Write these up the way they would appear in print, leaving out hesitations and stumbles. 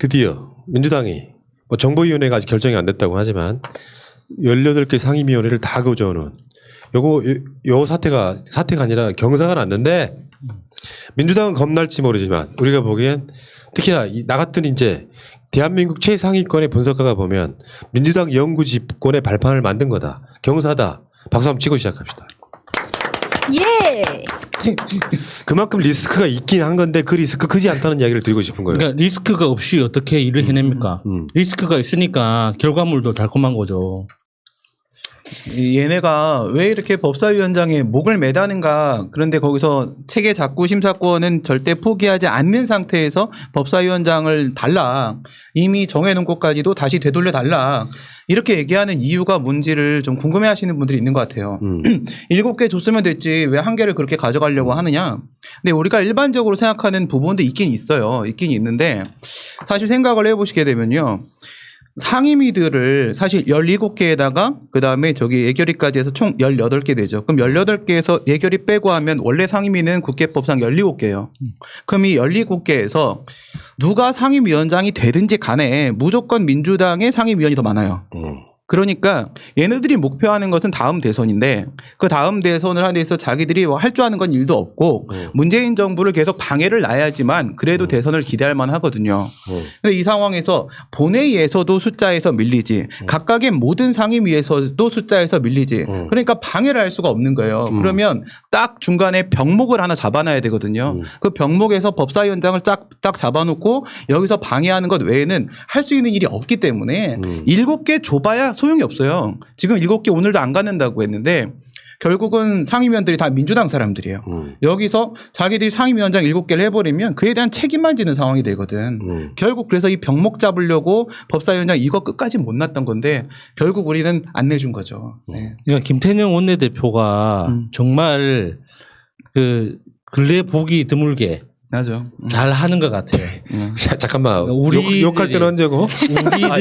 드디어 민주당이 뭐 정보위원회가 아직 결정이 안 됐다고 하지만 18개 상임위원회를 다 거저오는 요 사태가 아니라 경사가 났는데 민주당은 겁날지 모르지만 우리가 보기엔 특히나 나 같은 이제 대한민국 최상위권의 분석가가 보면 민주당 영구 집권의 발판을 만든 거다. 경사다. 박수 한번 치고 시작합시다. 예. 그만큼 리스크가 있긴 한 건데 그 리스크 크지 않다는 이야기를 드리고 싶은 거예요. 그러니까 리스크가 없이 어떻게 일을 해냅니까? 리스크가 있으니까 결과물도 달콤한 거죠. 얘네가 왜 이렇게 법사위원장에 목을 매다는가. 그런데 거기서 체계 작구 심사권은 절대 포기하지 않는 상태에서 법사위원장을 달라. 이미 정해놓은 것까지도 다시 되돌려 달라. 이렇게 얘기하는 이유가 뭔지를 좀 궁금해 하시는 분들이 있는 것 같아요. 7개 줬으면 됐지 왜 1개를 그렇게 가져가려고 하느냐. 근데 우리가 일반적으로 생각하는 부분도 있긴 있어요. 있긴 있는데 사실 생각을 해보시게 되면요. 상임위들을 사실 17개에다가 그 다음에 저기 예결위까지 해서 총 18개 되죠. 그럼 18개에서 예결위 빼고 하면 원래 상임위는 국회법상 17개예요. 그럼 이 17개에서 누가 상임위원장이 되든지 간에 무조건 민주당의 상임위원이 더 많아요. 그러니까 얘네들이 목표하는 것은 다음 대선인데 그 다음 대선을 하기 위해서 자기들이 할 줄 아는 건 일도 없고 문재인 정부를 계속 방해를 놔야지만 그래도 대선을 기대할 만하거든요. 근데 이 상황에서 본회의에서도 숫자에서 밀리지 각각의 모든 상임위에서도 숫자에서 밀리지 그러니까 방해를 할 수가 없는 거예요. 그러면 딱 중간에 병목을 하나 잡아놔야 되거든요. 그 병목에서 법사위원장을 딱 잡아놓고 여기서 방해하는 것 외에는 할 수 있는 일이 없기 때문에 7개 줘봐야 소용이 없어요. 지금 7개 오늘도 안 갖는다고 했는데 결국은 상임위원들이 다 민주당 사람들이에요. 여기서 자기들이 상임위원장 7개를 해버리면 그에 대한 책임만 지는 상황이 되거든. 결국 그래서 이 병목 잡으려고 법사위원장 이거 끝까지 못 놨던 건데 결국 우리는 안 내준 거죠. 네. 그러니까 김태년 원내대표가 정말 그 근래 보기 드물게 맞아. 잘 하는 것 같아요. 잠깐만. 우리들이- 욕할 때는 언제고?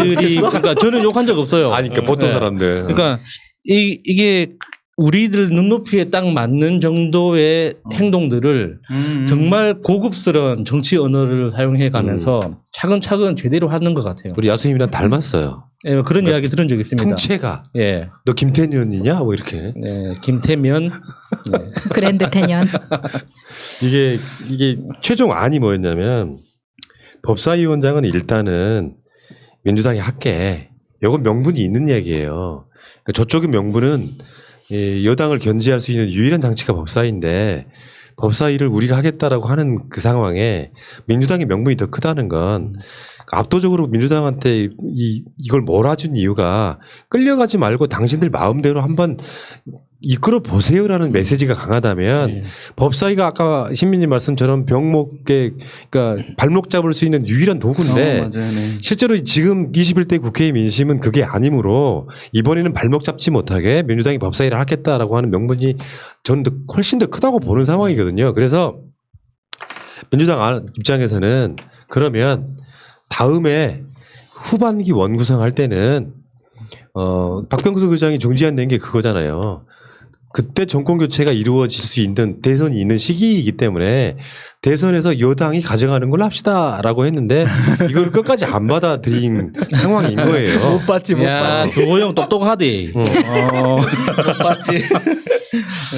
우리들이 그러니까 저는 욕한 적 없어요. 아니, 그러니까 보통 네. 사람들. 그러니까 이게 우리들 눈높이에 딱 맞는 정도의 행동들을 정말 고급스러운 정치 언어를 사용해 가면서 차근차근 제대로 하는 것 같아요. 우리 야수님이랑 닮았어요. 예, 그런 이야기 들은 적 있습니다. 풍채가. 예. 너 김태년이냐? 뭐 이렇게. 네, 김태면. 네. 그랜드 태년. 이게 최종 안이 뭐였냐면 법사위원장은 일단은 민주당이 할게. 이건 명분이 있는 얘기예요. 그러니까 저쪽의 명분은 여당을 견제할 수 있는 유일한 장치가 법사위인데 법사위를 우리가 하겠다라고 하는 그 상황에 민주당의 명분이 더 크다는 건 압도적으로 민주당한테 이걸 몰아준 이유가 끌려가지 말고 당신들 마음대로 한번 이끌어 보세요라는 메시지가 강하다면 법사위가 아까 신민님 말씀처럼 병목에 그러니까 발목 잡을 수 있는 유일한 도구인데 맞아요. 네. 실제로 지금 21대 국회의 민심은 그게 아니므로 이번에는 발목 잡지 못하게 민주당이 법사위를 하겠다라고 하는 명분이 저는 훨씬 더 크다고 보는 상황이거든요. 그래서 민주당 입장에서는 그러면 다음에 후반기 원구성할 때는 박병석 의장이 중지한 게 그거잖아요. 그때 정권 교체가 이루어질 수 있는 대선이 있는 시기이기 때문에 대선에서 여당이 가져가는 걸로 합시다라고 했는데 이걸 끝까지 안 받아들인 상황인 거예요. 못 봤지 못 야, 봤지. 조호영 똑똑하디. 못 봤지.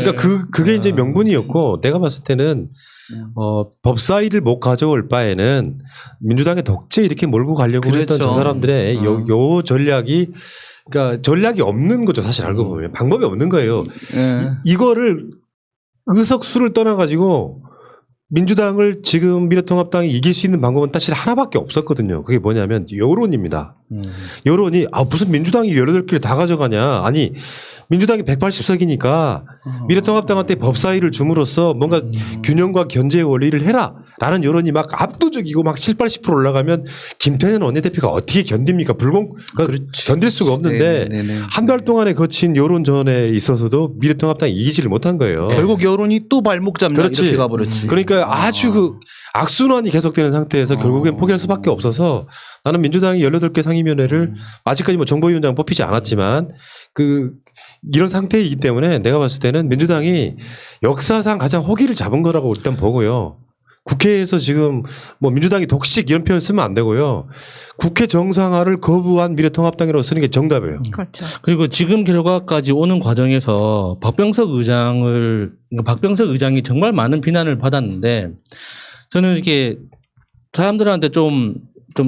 그러니까 그게 이제 명분이었고 내가 봤을 때는 법사위를 못 가져올 바에는 민주당의 덕제 이렇게 몰고 가려고 그렇죠. 했던 저 사람들의 요 전략이 그러니까 전략이 없는 거죠. 사실 알고 보면 방법이 없는 거예요. 이거를 의석수를 떠나가지고 민주당을 지금 미래통합당이 이길 수 있는 방법은 사실 하나밖에 없었거든요. 그게 뭐냐면 여론입니다. 여론이 무슨 민주당이 18개를 다 가져가냐. 아니 민주당이 180석이니까 미래통합당한테 법사위를 줌으로써 뭔가 균형과 견제의 원리를 해라 라는 여론이 막 압도적이고 막 7, 80% 올라가면 김태년 원내대표가 어떻게 견딥니까? 견딜 수가 없는데 한 달 동안에 거친 여론전에 있어서도 미래통합당이 이기지를 못한 거예요. 결국 여론이 또 발목 잡나 이렇게 가버렸지. 그러니까 아주 그 악순환이 계속되는 상태에서 결국엔 포기할 수밖에 없어서 나는 민주당이 18개 상임위원회를 아직까지 뭐 정보위원장 뽑히지 않았지만 이런 상태이기 때문에 내가 봤을 때는 민주당이 역사상 가장 호기를 잡은 거라고 일단 보고요. 국회에서 지금 뭐 민주당이 독식 이런 표현 쓰면 안 되고요. 국회 정상화를 거부한 미래통합당이라고 쓰는 게 정답이에요. 그렇죠. 그리고 지금 결과까지 오는 과정에서 박병석 의장이 정말 많은 비난을 받았는데 저는 이렇게 사람들한테 좀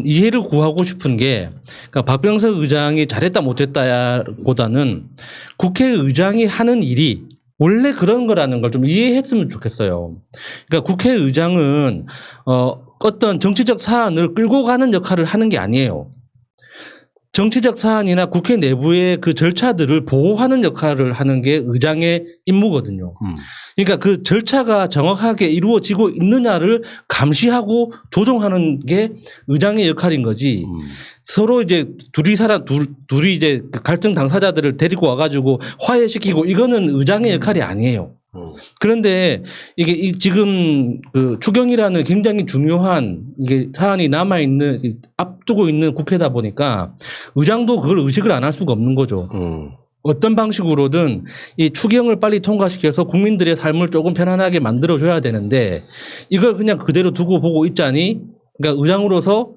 이해를 구하고 싶은 게 그러니까 박병석 의장이 잘했다 못했다보다는 국회의장이 하는 일이 원래 그런 거라는 걸 좀 이해했으면 좋겠어요. 그러니까 국회의장은 어떤 정치적 사안을 끌고 가는 역할을 하는 게 아니에요. 정치적 사안이나 국회 내부의 그 절차들을 보호하는 역할을 하는 게 의장의 임무거든요. 그러니까 그 절차가 정확하게 이루어지고 있느냐를 감시하고 조정하는 게 의장의 역할인 거지. 서로 이제 둘이 이제 그 갈등 당사자들을 데리고 와가지고 화해시키고 이거는 의장의 역할이 아니에요. 그런데 이게 지금 그 추경이라는 굉장히 중요한 이게 사안이 남아있는 앞두고 있는 국회다 보니까 의장도 그걸 의식을 안 할 수가 없는 거죠. 어떤 방식으로든 이 추경을 빨리 통과시켜서 국민들의 삶을 조금 편안하게 만들어줘야 되는데 이걸 그냥 그대로 두고 보고 있자니 그러니까 의장으로서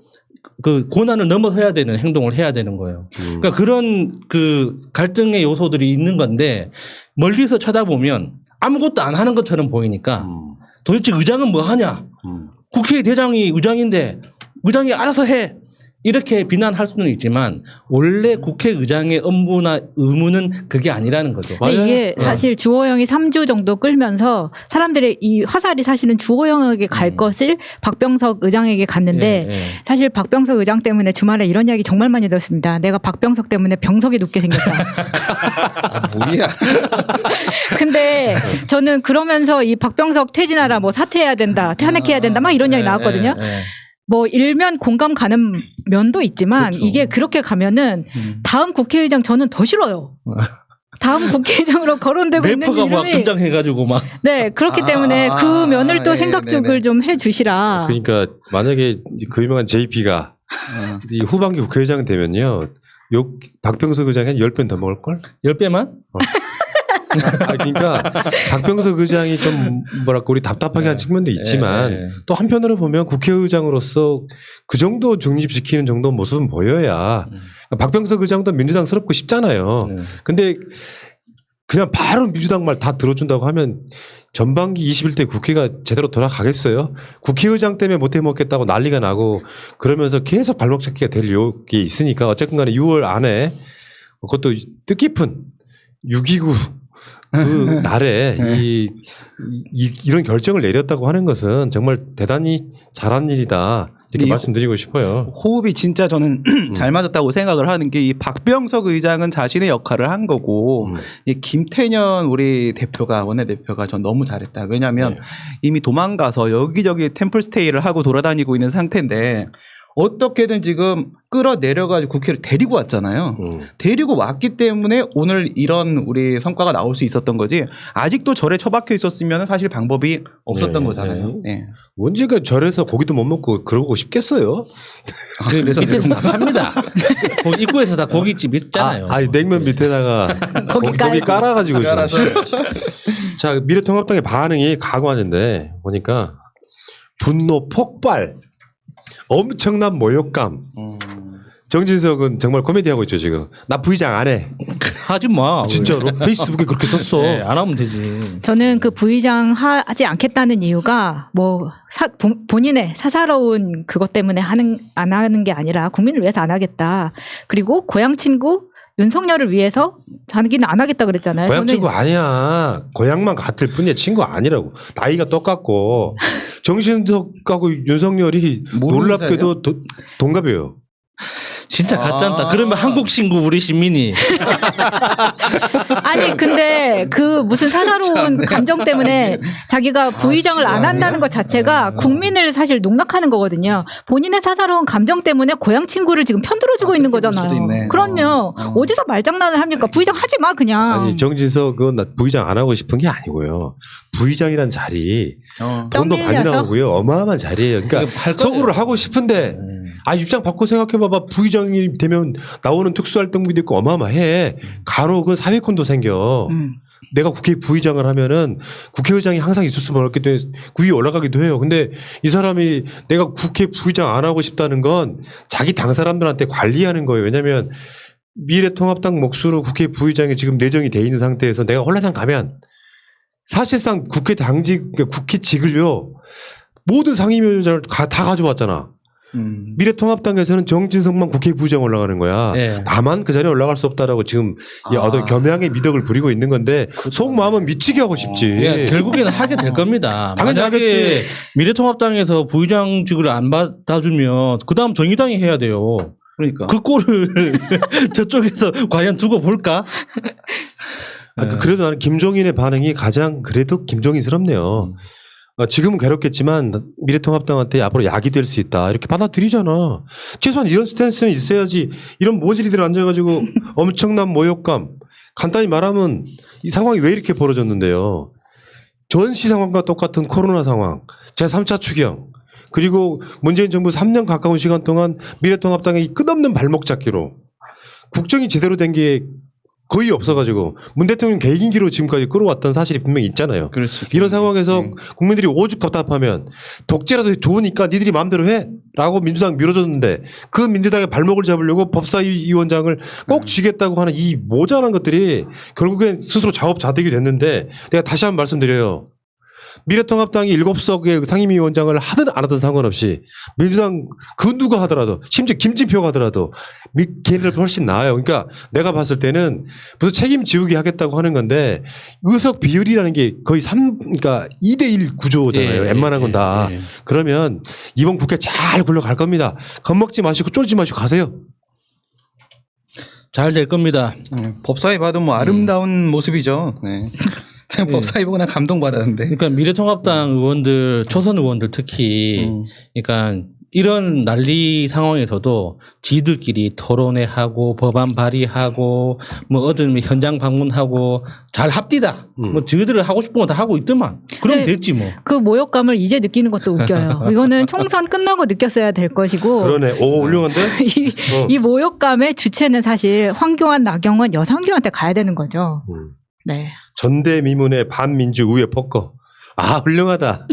그 고난을 넘어서야 되는 행동을 해야 되는 거예요. 그러니까 그런 그 갈등의 요소들이 있는 건데 멀리서 쳐다보면 아무것도 안 하는 것처럼 보이니까 도대체 의장은 뭐 하냐? 국회 대장이 의장인데 의장이 알아서 해. 이렇게 비난할 수는 있지만 원래 국회의장의 업무나 의무는 그게 아니라는 거죠. 근데 이게 사실 주호영이 3주 정도 끌면서 사람들의 이 화살이 사실은 주호영에게 갈 것을 박병석 의장에게 갔는데 사실 박병석 의장 때문에 주말에 이런 이야기 정말 많이 들었습니다. 내가 박병석 때문에 병석에 눕게 생겼다. 뭐야? 근데 저는 그러면서 이 박병석 퇴진하라 뭐 사퇴해야 된다 탄핵해야 된다 막 이런 이야기 나왔거든요. 뭐 일면 공감 가는 면도 있지만 그렇죠. 이게 그렇게 가면은 다음 국회의장 저는 더 싫어요. 다음 국회의장으로 거론되고 있는 래퍼가 막 이름이 등장해가지고 막 네 그렇기 때문에 그 면을 또 생각을 좀 해주시라. 그러니까 만약에 그 유명한 JP가 이 후반기 국회의장 되면요. 박병석 의장이 한 10배 더 먹을걸? 10배만? 그러니까 박병석 의장이 좀 뭐랄까 우리 답답하게 한 측면도 있지만 또 한편으로 보면 국회의장으로서 그 정도 중립시키는 정도 모습은 보여야 박병석 의장도 민주당스럽고 싶잖아요. 근데 그냥 바로 민주당 말 다 들어준다고 하면 전반기 21대 국회가 제대로 돌아가겠어요? 국회의장 때문에 못해 먹겠다고 난리가 나고 그러면서 계속 발목 잡기가 될 게 있으니까 어쨌든 간에 6월 안에 그것도 뜻깊은 6.29 그 날에 이런 결정을 내렸다고 하는 것은 정말 대단히 잘한 일이다. 이렇게 말씀드리고 싶어요. 호흡이 진짜 저는 잘 맞았다고 생각을 하는 게 이 박병석 의장은 자신의 역할을 한 거고 이 김태년 우리 대표가 원내대표가 전 너무 잘했다. 왜냐하면 이미 도망가서 여기저기 템플스테이를 하고 돌아다니고 있는 상태인데 어떻게든 지금 끌어내려가지고 국회를 데리고 왔잖아요. 데리고 왔기 때문에 오늘 이런 우리 성과가 나올 수 있었던 거지. 아직도 절에 처박혀 있었으면 사실 방법이 없었던 거잖아요. 언제가 절에서 고기도 못 먹고 그러고 싶겠어요? 그래서 밑에서 다 팝니다. 입구에서 다 고깃집 있잖아요. 냉면 밑에다가 고기 깔아가지고. 자, 미래통합당의 반응이 가관인데 보니까 분노 폭발. 엄청난 모욕감. 정진석은 정말 코미디하고 있죠 지금. 나 부의장 안 해. 하지 마. 진짜로 페이스북에 그렇게 썼어. 안 하면 되지. 저는 그 부의장 하지 않겠다는 이유가 뭐 본인의 사사로운 그것 때문에 안 하는 게 아니라 국민을 위해서 안 하겠다. 그리고 고향 친구 윤석열을 위해서 자기는 안 하겠다 그랬잖아요. 고향 친구 아니야. 고향만 같을 뿐이야. 친구 아니라고. 나이가 똑같고 정신석하고 윤석열이 놀랍게도 동갑이에요. 진짜 가짜다. 그러면 한국 친구 우리 시민이. 아니 근데 그 무슨 사사로운 감정 때문에 자기가 부의장을 안 한다는 것 자체가 국민을 사실 농락하는 거거든요. 본인의 사사로운 감정 때문에 고향 친구를 지금 편들어주고 있는 거잖아요. 그럼요. 어디서 말장난을 합니까? 부의장 하지 마 그냥. 아니 정진석은 나 부의장 안 하고 싶은 게 아니고요. 부의장이란 자리 돈도 많이 나오고요. 어마어마한 자리예요. 그러니까 서구를 하고 싶은데 입장 바꿔 생각해봐봐. 부의장이 되면 나오는 특수활동비도 있고 어마어마해. 가로 그 사회권도 생겨. 내가 국회 부의장을 하면은 국회의장이 항상 있을 수만 없기 때문에 구위에 올라가기도 해요. 근데 이 사람이 내가 국회 부의장 안 하고 싶다는 건 자기 당 사람들한테 관리하는 거예요. 왜냐하면 미래통합당 몫으로 국회 부의장이 지금 내정이 돼 있는 상태에서 내가 혼란상 가면 사실상 국회 당직, 국회직을요 모든 상임위원장을 다 가져왔잖아. 미래통합당에서는 정진석만 국회 부의장 올라가는 거야. 네. 나만 그 자리에 올라갈 수 없다라고 지금 어떤 겸양의 미덕을 부리고 있는 건데 속마음은 미치게 하고 싶지. 예, 결국에는 하게 될 겁니다. 당연히 만약에 하겠지. 미래통합당에서 부의장직을 안 받아주면 그 다음 정의당이 해야 돼요. 그러니까. 그 꼴을 저쪽에서 과연 두고 볼까? 그래도 나는 김종인의 반응이 가장 그래도 김종인스럽네요. 지금은 괴롭겠지만 미래통합당한테 앞으로 약이 될 수 있다 이렇게 받아들이잖아. 최소한 이런 스탠스는 있어야지. 이런 모질이들 앉아가지고 엄청난 모욕감. 간단히 말하면 이 상황이 왜 이렇게 벌어졌는데요. 전시 상황과 똑같은 코로나 상황, 제3차 추경, 그리고 문재인 정부 3년 가까운 시간 동안 미래통합당의 끝없는 발목 잡기로 국정이 제대로 된 게 거의 없어가지고 문 대통령 개인기로 지금까지 끌어왔던 사실이 분명히 있잖아요. 그렇지. 이런 상황에서 국민들이 오죽 답답하면 독재라도 좋으니까 니들이 마음대로 해 라고 민주당 밀어줬는데 그 민주당의 발목을 잡으려고 법사위원장을 꼭 쥐겠다고 하는 이 모자란 것들이 결국엔 스스로 자업자득이 됐는데 내가 다시 한번 말씀드려요. 미래통합당이 7석의 상임위원장을 하든 안 하든 상관없이 민주당 그 누가 하더라도 심지어 김진표가 하더라도 걔네들 훨씬 나아요. 그러니까 내가 봤을 때는 무슨 책임 지우기 하겠다고 하는 건데 의석 비율이라는 게 거의 그러니까 2대1 구조잖아요. 웬만한 건 다. 그러면 이번 국회 잘 굴러갈 겁니다. 겁먹지 마시고 쫄지 마시고 가세요. 잘 될 겁니다. 법사위 봐도 뭐 아름다운 모습이죠. 네. 법사위 보고 나 감동받았는데. 그러니까 미래통합당 의원들, 초선 의원들 특히, 그러니까 이런 난리 상황에서도 지들끼리 토론회하고 법안 발의하고 뭐 어떤 현장 방문하고 잘 합디다. 뭐 저희들을 하고 싶은 거 다 하고 있더만. 그럼 네. 됐지 뭐. 그 모욕감을 이제 느끼는 것도 웃겨요. 이거는 총선 끝나고 느꼈어야 될 것이고. 그러네. 오, 훌륭한데? 이 모욕감의 주체는 사실 황교안, 나경원, 여성규한테 가야 되는 거죠. 네. 전대미문의 반민주 우회 포커. 아, 훌륭하다.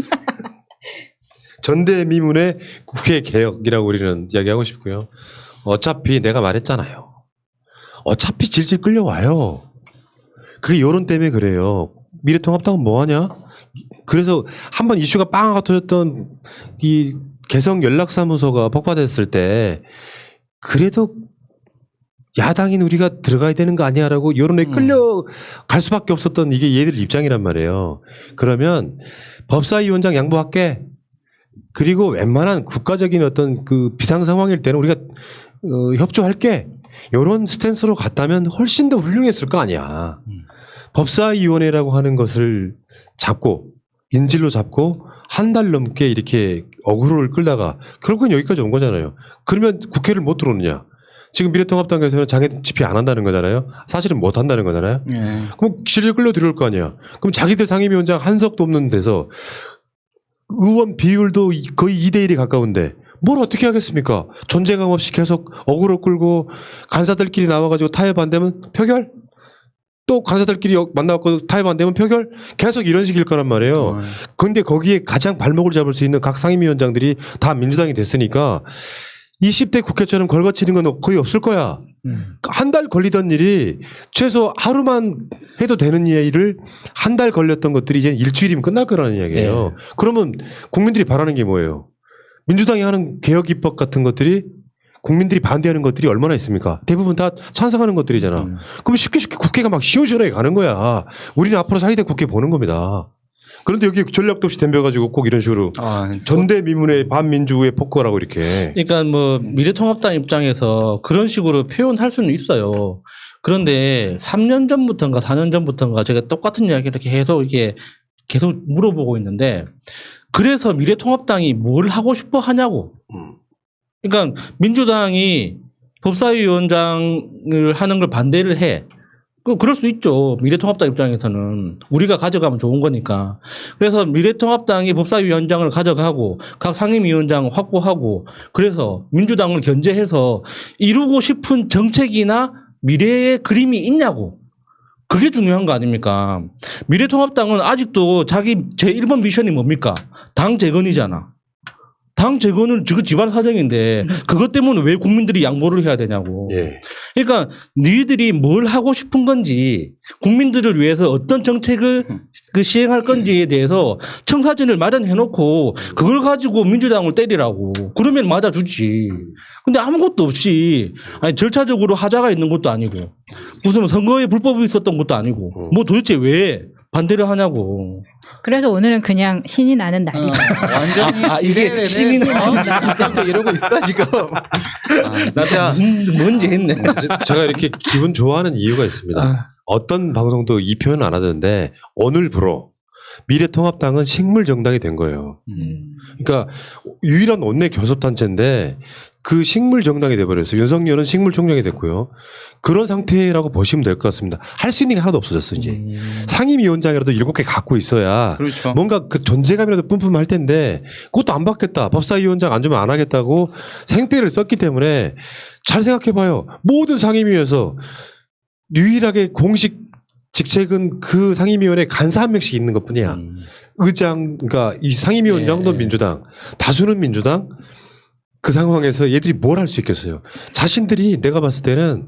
전대미문의 국회 개혁이라고 우리는 이야기하고 싶고요. 어차피 내가 말했잖아요. 어차피 질질 끌려와요. 그게 여론 때문에 그래요. 미래통합당은 뭐하냐? 그래서 한번 이슈가 빵 하고 터졌던 이 개성 연락사무소가 폭파됐을 때 그래도 야당인 우리가 들어가야 되는 거 아니야라고 여론에 끌려갈 수밖에 없었던 이게 얘들 입장이란 말이에요. 그러면 법사위원장 양보할게. 그리고 웬만한 국가적인 어떤 그 비상 상황일 때는 우리가 협조할게. 이런 스탠스로 갔다면 훨씬 더 훌륭했을 거 아니야. 법사위원회라고 하는 것을 잡고 인질로 잡고 한 달 넘게 이렇게 어그로를 끌다가 결국엔 여기까지 온 거잖아요. 그러면 국회를 못 들어오느냐. 지금 미래통합당에서는 장애 집회 안 한다는 거잖아요. 사실은 못 한다는 거잖아요. 그럼 질질 끌려 들어올 거 아니야. 그럼 자기들 상임위원장 한석도 없는 데서 의원 비율도 거의 2대1에 가까운데 뭘 어떻게 하겠습니까? 존재감 없이 계속 어그로 끌고 간사들끼리 나와가지고 타협 안 되면 표결? 또 간사들끼리 만나고 타협 안 되면 표결? 계속 이런 식일 거란 말이에요. 그런데 거기에 가장 발목을 잡을 수 있는 각 상임위원장들이 다 민주당이 됐으니까 20대 국회처럼 걸거치는 건 거의 없을 거야. 한 달 걸리던 일이 최소 하루만 해도 되는 일을 한 달 걸렸던 것들이 이제 일주일이면 끝날 거라는 이야기예요. 그러면 국민들이 바라는 게 뭐예요? 민주당이 하는 개혁 입법 같은 것들이 국민들이 반대하는 것들이 얼마나 있습니까? 대부분 다 찬성하는 것들이잖아. 그럼 쉽게 국회가 막 시원시원하게 가는 거야. 우리는 앞으로 사이대 국회 보는 겁니다. 그런데 여기 전략도 없이 덤벼가지고 꼭 이런 식으로 전대미문의 반민주의 포커라고 이렇게. 그러니까 뭐 미래통합당 입장에서 그런 식으로 표현할 수는 있어요. 그런데 3년 전부터인가 4년 전부터인가 제가 똑같은 이야기를 이렇게 이게 계속 물어보고 있는데 그래서 미래통합당이 뭘 하고 싶어 하냐고. 그러니까 민주당이 법사위원장을 하는 걸 반대를 해. 그럴 수 있죠. 미래통합당 입장에서는 우리가 가져가면 좋은 거니까. 그래서 미래통합당이 법사위원장을 가져가고 각 상임위원장 확보하고 그래서 민주당을 견제해서 이루고 싶은 정책이나 미래의 그림이 있냐고. 그게 중요한 거 아닙니까? 미래통합당은 아직도 자기 제1번 미션이 뭡니까? 당 재건이잖아. 당 재건은 지금 집안 사정인데 그것 때문에 왜 국민들이 양보를 해야 되냐고. 예. 그러니까 너희들이 뭘 하고 싶은 건지 국민들을 위해서 어떤 정책을 시행할 건지에 대해서 청사진을 마련해놓고 그걸 가지고 민주당을 때리라고. 그러면 맞아주지. 근데 아무것도 없이 아니 절차적으로 하자가 있는 것도 아니고 무슨 선거에 불법이 있었던 것도 아니고 뭐 도대체 왜 반대를 하냐고. 그래서 오늘은 그냥 신이 나는 날이죠. 완전히 이게 신이 나부터 이러고 있어 지금. 진짜 뭔지 했네. 제가 이렇게 기분 좋아하는 이유가 있습니다. 어떤 방송도 이 표현 안 하던데 오늘부로 미래통합당은 식물정당이 된 거예요. 그러니까 유일한 원내 교섭단체인데 그 식물정당이 돼버렸어요. 윤석열은 식물총장이 됐고요. 그런 상태라고 보시면 될 것 같습니다. 할 수 있는 게 하나도 없어졌어 이제. 상임위원장이라도 7개 갖고 있어야 그렇죠. 뭔가 그 존재감이라도 뿜뿜할 텐데 그것도 안 받겠다. 법사위원장 안 주면 안 하겠다고 생떼를 썼기 때문에 잘 생각해봐요. 모든 상임위에서 유일하게 공식 직책은 그 상임위원회 간사 한 명씩 있는 것뿐이야. 의장, 그러니까 이 상임위원장도 민주당, 다수는 민주당. 그 상황에서 얘들이 뭘 할 수 있겠어요? 자신들이 내가 봤을 때는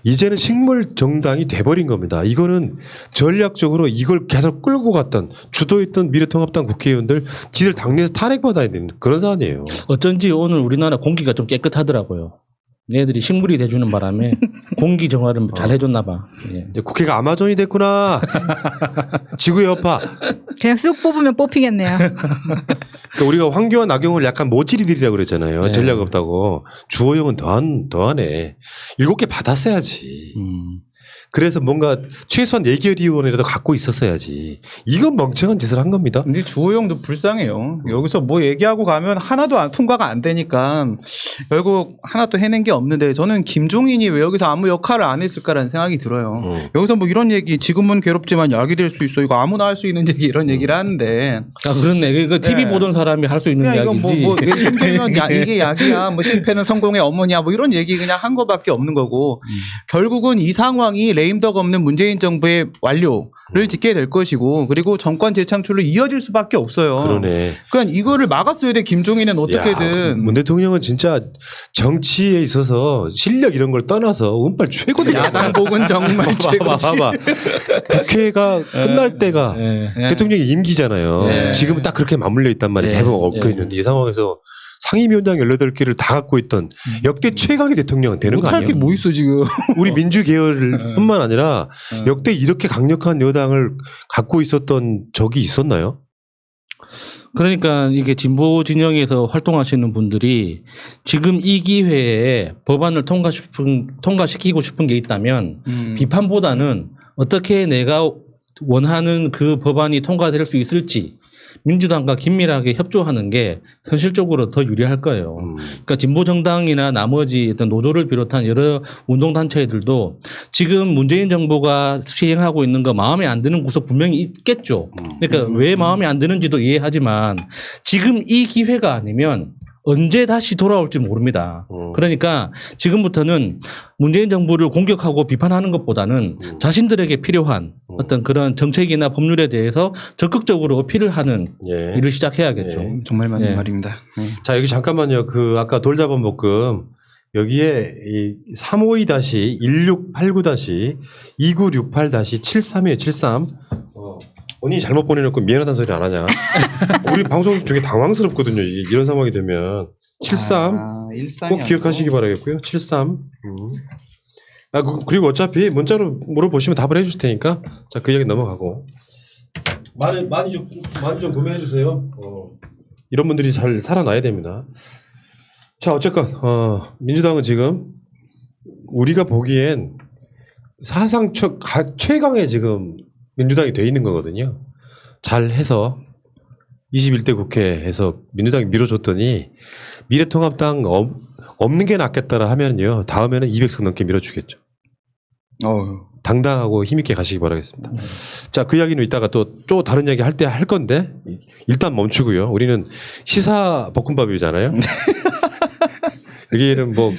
이제는 식물 정당이 돼버린 겁니다. 이거는 전략적으로 이걸 계속 끌고 갔던 주도했던 미래통합당 국회의원들 지들 당내에서 탄핵받아야 되는 그런 사안이에요. 어쩐지 오늘 우리나라 공기가 좀 깨끗하더라고요. 얘들이 식물이 돼주는 바람에 공기 정화를 잘 해줬나 봐. 예. 이제 국회가 아마존이 됐구나. 지구의 여파. 그냥 쑥 뽑으면 뽑히겠네요. 그러니까 우리가 황교안 나경을 약간 모찌리들이라고 그랬잖아요. 전략 없다고. 주호영은 더하네. 7개 받았어야지. 그래서 뭔가 최소한 4개월 의원이라도 갖고 있었어야지. 이건 멍청한 짓을 한 겁니다. 근데 주호영도 불쌍해요. 여기서 뭐 얘기하고 가면 하나도 통과가 안 되니까 결국 하나도 해낸 게 없는데 저는 김종인이 왜 여기서 아무 역할을 안 했을까라는 생각이 들어요. 여기서 뭐 이런 얘기 지금은 괴롭지만 약이 될 수 있어. 이거 아무나 할 수 있는 얘기 이런 얘기를 하는데. 아, 그렇네. 이거 TV 보던 사람이 할 수 있는 그냥 이건 이야기지. 뭐 힘들면 이게 약이야. 뭐 실패는 성공의 어머니야. 뭐 이런 얘기 그냥 한 거밖에 없는 거고 결국은 이 상황이 레임덕 없는 문재인 정부의 완료를 짓게 될 것이고 그리고 정권 재창출로 이어질 수밖에 없어요. 그러네. 그러니까 이거를 막았어야 돼. 김종인은 어떻게든. 문 대통령은 진짜 정치에 있어서 실력 이런 걸 떠나서 운빨 최고다. 야당복은 정말 최고지. 봐봐. 국회가 끝날 때가 대통령의 임기잖아요. 지금은 딱 그렇게 맞물려 있단 말이에요. 대부분 얽혀 있는데 이 상황에서 상임위원장 18개를 다 갖고 있던 역대 최강의 대통령은 되는 거 못할 아니에요? 게 뭐 있어 지금. 우리 민주계열뿐만 아니라 역대 이렇게 강력한 여당을 갖고 있었던 적이 있었나요? 그러니까 이게 진보 진영에서 활동하시는 분들이 지금 이 기회에 법안을 통과시키고 싶은 게 있다면 비판보다는 어떻게 내가 원하는 그 법안이 통과될 수 있을지 민주당과 긴밀하게 협조하는 게 현실적으로 더 유리할 거예요. 그러니까 진보 정당이나 나머지 어떤 노조를 비롯한 여러 운동 단체들도 지금 문재인 정부가 시행하고 있는 거 마음에 안 드는 구석 분명히 있겠죠. 그러니까 왜 마음에 안 드는지도 이해하지만 지금 이 기회가 아니면 언제 다시 돌아올지 모릅니다. 그러니까 지금부터는 문재인 정부를 공격하고 비판하는 것보다는 자신들에게 필요한 어떤 그런 정책이나 법률에 대해서 적극적으로 어필을 하는 일을 시작해야겠죠. 정말 맞는 말입니다. 자, 여기 잠깐만요. 그 아까 돌잡은 볶음 여기에 이 352-1689-2968-73이에요. 73. 본인이 잘못 보내놓고 미안하다는 소리 안 하냐. 우리 방송 중에 당황스럽거든요. 이런 상황이 되면. 73. 꼭 기억하시기 바라겠고요. 73. 그리고 어차피 문자로 물어보시면 답을 해주실 테니까. 자, 그 이야기 넘어가고. 많이 좀 구매해 주세요. 이런 분들이 잘 살아나야 됩니다. 자, 어쨌건 민주당은 지금 우리가 보기엔 사상 최강의 지금 민주당이 돼 있는 거거든요. 잘 해서 21대 국회에서 민주당이 밀어줬더니 미래통합당 없는 게 낫겠다라 하면요. 다음에는 200석 넘게 밀어주겠죠. 당당하고 힘있게 가시기 바라겠습니다. 자, 그 이야기는 이따가 또 다른 이야기 할 때 할 건데 일단 멈추고요. 우리는 시사 볶음밥이잖아요. 여기는 뭐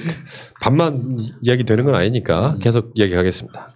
밥만 이야기 되는 건 아니니까 계속 이야기하겠습니다.